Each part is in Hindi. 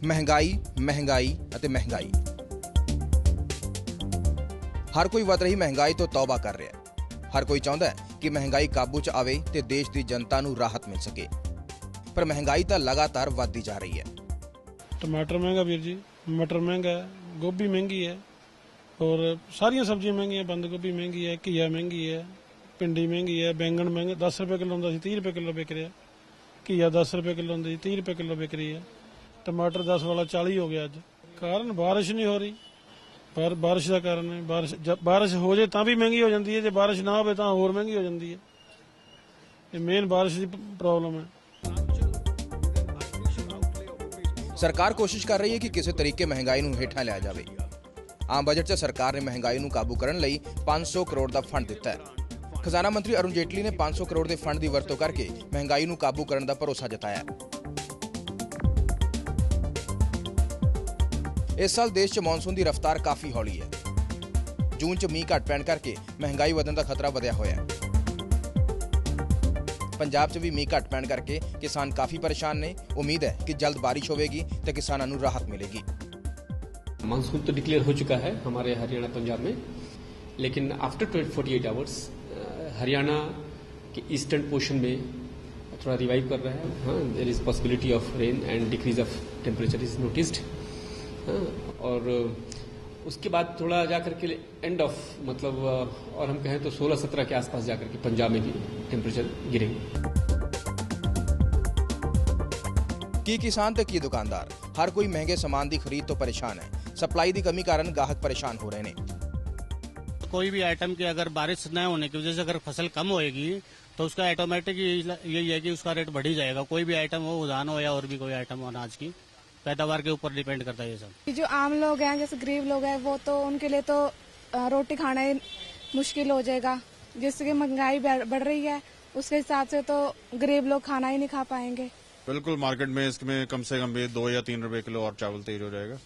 महंगाई महंगाई ਅਤੇ महंगाई। हर कोई वध रही महंगाई तो तौबा कर रहा है। हर कोई चाहता है कि महंगाई काबू च आवे ते देश की जनता नूं राहत मिल सके, पर महंगाई तो लगातार वधदी जा रही है। टमाटर महंगा वीर जी, मटर महंगा है, गोभी महंगी है और सारियां सब्जियां महंगी है। बंद गोभी महंगी है, घिया महंगी है, भिंडी महंगी है, बैंगन महंगे। 10 रुपए किलो होंदा सी 30 रुपए किलो बिक रहा। घिया 10 रुपए किलो होंदी 30 रुपए किलो बिक रही है। टमाटर 10 वाला 40 हो गया। अज कारण बारिश नहीं हो रही, बारिश का कारण है। बारिश हो जाए तो भी महंगी हो जाती है, जो बारिश ना हो तो होर महंगी हो जाती है। ये मेन बारिश की प्रॉब्लम है। सरकार कोशिश कर रही है कि किसी तरीके महंगाई नूं हेठां लिया जाए। आम बजट च सरकार ने महंगाई नूं काबू करने लई 500 करोड़ का फंड दिता है। खजाना मंत्री अरुण जेटली ने 500 करोड़ के फंड की वरतों करके महंगाई नूं काबू करने का भरोसा जताया। इस साल देश च मॉनसून की रफ्तार काफी हौली है। जून च मींह घट पैण करके महंगाई वधण का खतरा वधिया होया है। पंजाब च भी मींह घट पैण करके किसान काफी परेशान ने। उम्मीद है कि जल्द बारिश होगी तो किसानों को राहत मिलेगी। मानसून तो डिक्लेयर हो चुका है हमारे हरियाणा पंजाब में, लेकिन आफ्टर 48 आवर्स हरियाणा के ईस्टर्न पोर्शन में थोड़ा रिवाइव कर रहा है। हाँ, there is possibility of rain and decrease of temperature is noticed. और उसके बाद थोड़ा जाकर के एंड ऑफ मतलब और हम कहें तो 16-17 के आसपास जाकर के पंजाब में भी टेम्परेचर गिरेंगे। की किसान ते की दुकानदार हर कोई महंगे सामान की खरीद तो परेशान है। सप्लाई की कमी कारण ग्राहक परेशान हो रहे हैं। कोई भी आइटम की अगर बारिश न होने की वजह से अगर फसल कम होएगी तो उसका ऑटोमेटिक यही है कि उसका रेट बढ़ ही जाएगा। कोई भी आइटम हो, उदान हो या और भी कोई आइटम हो, अनाज की पैदावार के ऊपर डिपेंड करता है ये सब। जो आम लोग हैं, जैसे गरीब लोग हैं, वो तो उनके लिए तो रोटी खाना ही मुश्किल हो जाएगा। जिससे महंगाई बढ़ रही है उसके हिसाब से तो गरीब लोग खाना ही नहीं खा पाएंगे। बिल्कुल, मार्केट में इसमें कम से कम भी 2 या 3 रुपए किलो और चावल तेज हो जाएगा,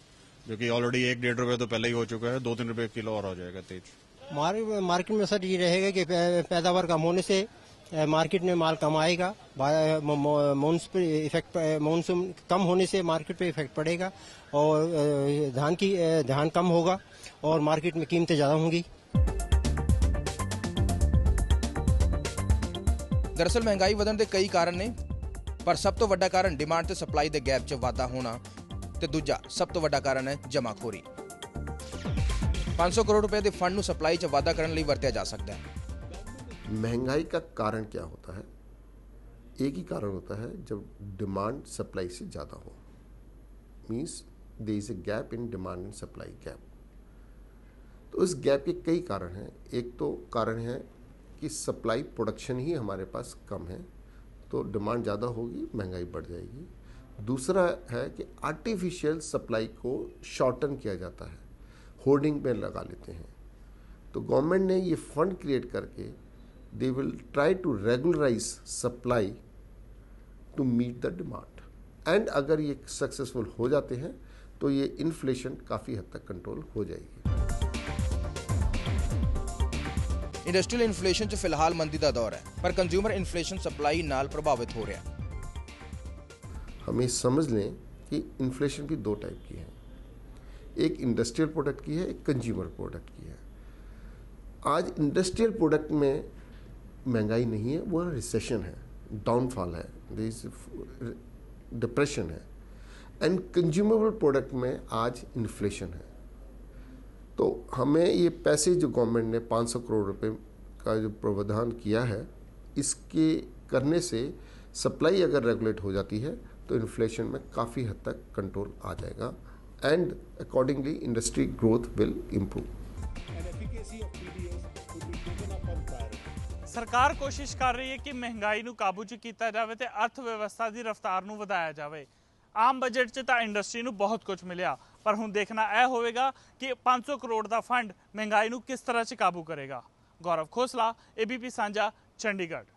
जो कि ऑलरेडी 1-1.5 रुपए तो पहले ही हो चुका है। 2-3 रुपए किलो और हो जाएगा तेज। मार्केट में सर ये रहेगा कि पैदावार कम होने से मार्केट में माल कम आएगा। मानसून कम होने से मार्केट पे इफेक्ट पड़ेगा और धान कम होगा और मार्केट में कीमतें ज्यादा होंगी। दरअसल महंगाई वधण के कई कारण ने, पर सब तो वड्डा कारण डिमांड ते सप्लाई के गैप च वाधा होना ते दूजा सब तो वड्डा कारण है जमाखोरी। 500 करोड़ रुपए के फंड नूं सप्लाई च वाधा करने लई वरतिया जा सकता है। महंगाई का कारण क्या होता है? एक ही कारण होता है, जब डिमांड सप्लाई से ज़्यादा हो। Means there is a gap in demand and supply gap. तो इस गैप के कई कारण हैं। एक तो कारण है कि सप्लाई प्रोडक्शन ही हमारे पास कम है, तो डिमांड ज़्यादा होगी, महंगाई बढ़ जाएगी। दूसरा है कि आर्टिफिशियल सप्लाई को शॉर्टन किया जाता है, होर्डिंग पे लगा लेते हैं। तो गवर्नमेंट ने ये फंड क्रिएट करके they will try to regularize supply to meet the demand, and अगर ये सक्सेसफुल हो जाते हैं तो ये इन्फ्लेशन काफ़ी हद तक कंट्रोल हो जाएगी। इंडस्ट्रियल इन्फ्लेशन च फिलहाल मंदी का दौर है, पर कंज्यूमर इन्फ्लेशन सप्लाई नाल प्रभावित हो रहा है। हमें समझ लें कि इन्फ्लेशन भी 2 टाइप की है। एक इंडस्ट्रियल प्रोडक्ट की है, एक कंज्यूमर प्रोडक्ट की है। आज इंडस्ट्रियल प्रोडक्ट में महंगाई नहीं है, वो रिसेशन है, डाउनफॉल है, डिप्रेशन है। एंड कंज्यूमेबल प्रोडक्ट में आज इन्फ्लेशन है। तो हमें ये पैसे जो गवर्नमेंट ने 500 करोड़ रुपए का जो प्रावधान किया है, इसके करने से सप्लाई अगर रेगुलेट हो जाती है तो इन्फ्लेशन में काफ़ी हद तक कंट्रोल आ जाएगा and accordingly industry growth will improve. सरकार कोशिश कर रही है कि महंगाई नूं काबू च कीता जावे ते अर्थव्यवस्था की रफ्तार नूं वधाया जावे। आम बजट च तां इंडस्ट्री नूं बहुत कुछ मिलिया, पर हुण देखना यह होवेगा कि 500 करोड़ का फंड महंगाई नूं किस तरह से काबू करेगा। गौरव खोसला, ABP सांझा, चंडीगढ़।